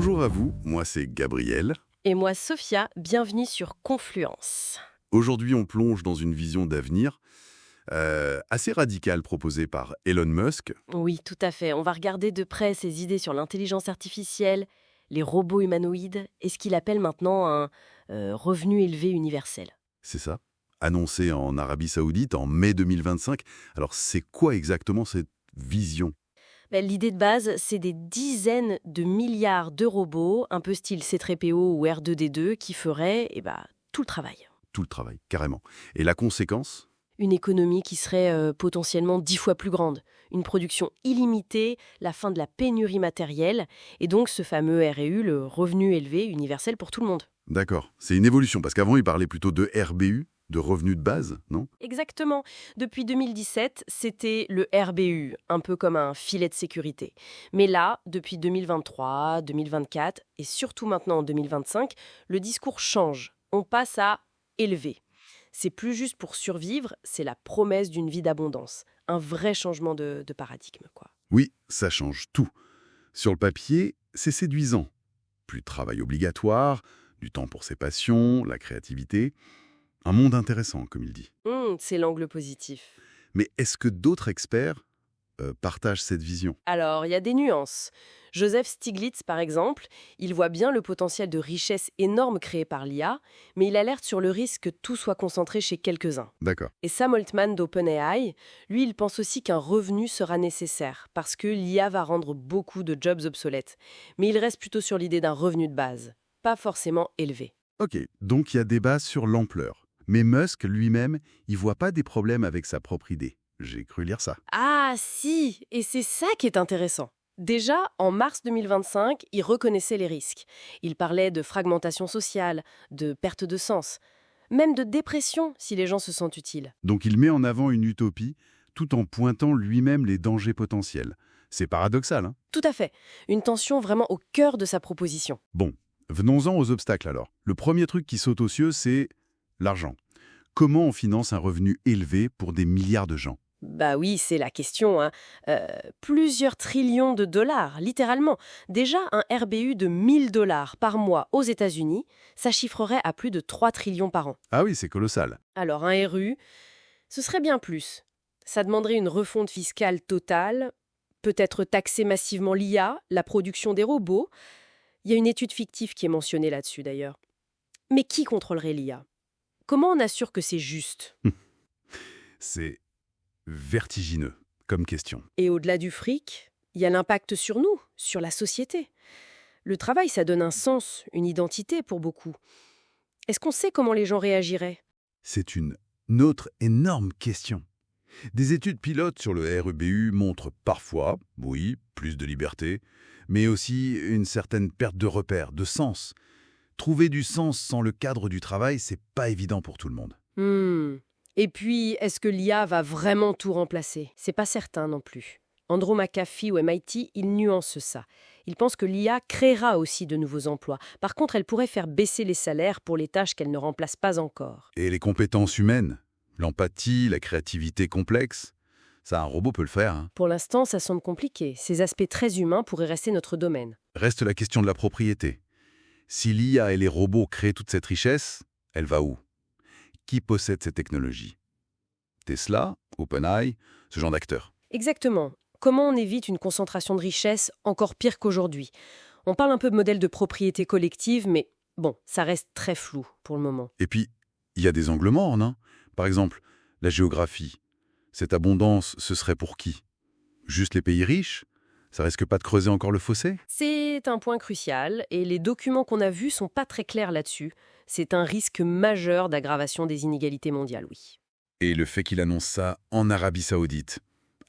Bonjour à vous, moi c'est Gabriel. Et moi, Sophia, bienvenue sur Confluence. Aujourd'hui, on plonge dans une vision d'avenir assez radicale proposée par Elon Musk. Oui, tout à fait. On va regarder de près ses idées sur l'intelligence artificielle, les robots humanoïdes et ce qu'il appelle maintenant un revenu élevé universel. C'est ça, annoncé en Arabie Saoudite en mai 2025. Alors c'est quoi exactement cette vision? L'idée de base, c'est des dizaines de milliards de robots, un peu style C3PO ou R2D2, qui feraient tout le travail. Tout le travail, carrément. Et la conséquence? Une économie qui serait potentiellement 10 fois plus grande, une production illimitée, la fin de la pénurie matérielle, et donc ce fameux REU, le revenu élevé universel pour tout le monde. D'accord, c'est une évolution, parce qu'avant il parlait plutôt de RBU, de revenu de base, non? Exactement. Depuis 2017, c'était le RBU, un peu comme un filet de sécurité. Mais là, depuis 2023, 2024 et surtout maintenant en 2025, le discours change. On passe à élever. C'est plus juste pour survivre, c'est la promesse d'une vie d'abondance. Un vrai changement de paradigme, quoi. Oui, ça change tout. Sur le papier, c'est séduisant. Plus de travail obligatoire, du temps pour ses passions, la créativité. Un monde intéressant, comme il dit. C'est l'angle positif. Mais est-ce que d'autres experts partagent cette vision? Alors, il y a des nuances. Joseph Stiglitz, par exemple, il voit bien le potentiel de richesse énorme créé par l'IA, mais il alerte sur le risque que tout soit concentré chez quelques-uns. D'accord. Et Sam Altman d'OpenAI, lui, il pense aussi qu'un revenu sera nécessaire, parce que l'IA va rendre beaucoup de jobs obsolètes. Mais il reste plutôt sur l'idée d'un revenu de base, pas forcément élevé. Ok, donc il y a débat sur l'ampleur. Mais Musk lui-même, il voit pas des problèmes avec sa propre idée. J'ai cru lire ça. Ah si, et c'est ça qui est intéressant. Déjà, en mars 2025, il reconnaissait les risques. Il parlait de fragmentation sociale, de perte de sens, même de dépression si les gens se sentent utiles. Donc il met en avant une utopie tout en pointant lui-même les dangers potentiels. C'est paradoxal, hein? Tout à fait. Une tension vraiment au cœur de sa proposition. Bon, venons-en aux obstacles alors. Le premier truc qui saute aux cieux, c'est l'argent. Comment on finance un revenu élevé pour des milliards de gens? Bah oui, c'est la question, hein. Plusieurs trillions de dollars, littéralement. Déjà, un RBU de 1000 dollars par mois aux États-Unis, ça chiffrerait à plus de 3 trillions par an. Ah oui, c'est colossal. Alors, un RU, ce serait bien plus. Ça demanderait une refonte fiscale totale, peut-être taxer massivement l'IA, la production des robots. Il y a une étude fictive qui est mentionnée là-dessus, d'ailleurs. Mais qui contrôlerait l'IA? Comment on assure que c'est juste? C'est vertigineux comme question. Et au-delà du fric, il y a l'impact sur nous, sur la société. Le travail, ça donne un sens, une identité pour beaucoup. Est-ce qu'on sait comment les gens réagiraient? C'est une autre énorme question. Des études pilotes sur le REBU montrent parfois, oui, plus de liberté, mais aussi une certaine perte de repères, de sens. Trouver du sens sans le cadre du travail, c'est pas évident pour tout le monde. Et puis, est-ce que l'IA va vraiment tout remplacer? C'est pas certain non plus. Andrew McAfee au MIT, il nuance ça. Il pense que l'IA créera aussi de nouveaux emplois. Par contre, elle pourrait faire baisser les salaires pour les tâches qu'elle ne remplace pas encore. Et les compétences humaines, l'empathie, la créativité complexe, ça un robot peut le faire, hein. Pour l'instant, ça semble compliqué. Ces aspects très humains pourraient rester notre domaine. Reste la question de la propriété. Si l'IA et les robots créent toute cette richesse, elle va où? Qui possède ces technologies? Tesla, OpenAI, ce genre d'acteurs. Exactement. Comment on évite une concentration de richesse encore pire qu'aujourd'hui? On parle un peu de modèle de propriété collective, mais bon, ça reste très flou pour le moment. Et puis, il y a des angles morts, non? Par exemple, la géographie. Cette abondance, ce serait pour qui? Juste les pays riches? Ça risque pas de creuser encore le fossé? C'est un point crucial, et les documents qu'on a vus sont pas très clairs là-dessus. C'est un risque majeur d'aggravation des inégalités mondiales, oui. Et le fait qu'il annonce ça en Arabie Saoudite,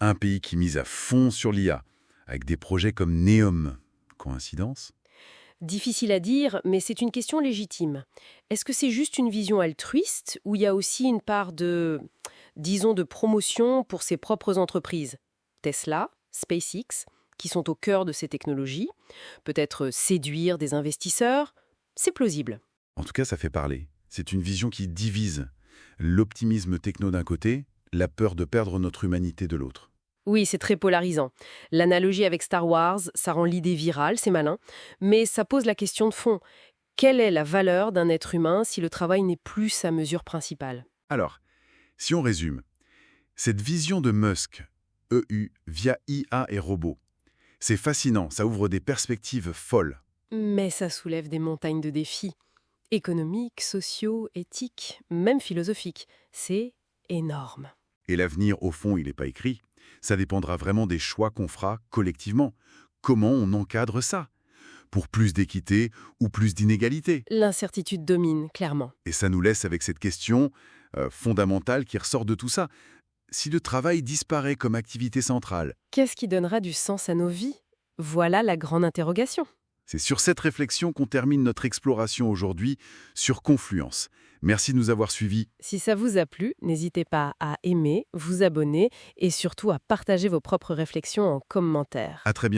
un pays qui mise à fond sur l'IA, avec des projets comme Neom. Coïncidence? Difficile à dire, mais c'est une question légitime. Est-ce que c'est juste une vision altruiste, ou il y a aussi une part disons, de promotion pour ses propres entreprises? Tesla, SpaceX, qui sont au cœur de ces technologies, peut-être séduire des investisseurs, c'est plausible. En tout cas, ça fait parler. C'est une vision qui divise. L'optimisme techno d'un côté, la peur de perdre notre humanité de l'autre. Oui, c'est très polarisant. L'analogie avec Star Wars, ça rend l'idée virale, c'est malin, mais ça pose la question de fond. Quelle est la valeur d'un être humain si le travail n'est plus sa mesure principale? Alors, si on résume, cette vision de Musk, EU, via IA et robots, c'est fascinant, ça ouvre des perspectives folles. Mais ça soulève des montagnes de défis. Économiques, sociaux, éthiques, même philosophiques. C'est énorme. Et l'avenir, au fond, il n'est pas écrit. Ça dépendra vraiment des choix qu'on fera collectivement. Comment on encadre ça? Pour plus d'équité ou plus d'inégalité? L'incertitude domine, clairement. Et ça nous laisse avec cette question fondamentale qui ressort de tout ça. Si le travail disparaît comme activité centrale, Qu'est-ce qui donnera du sens à nos vies? Voilà la grande interrogation. c'est sur cette réflexion qu'on termine notre exploration aujourd'hui sur Confluence. Merci de nous avoir suivis. Si ça vous a plu, n'hésitez pas à aimer, vous abonner et surtout à partager vos propres réflexions en commentaire. À très bientôt.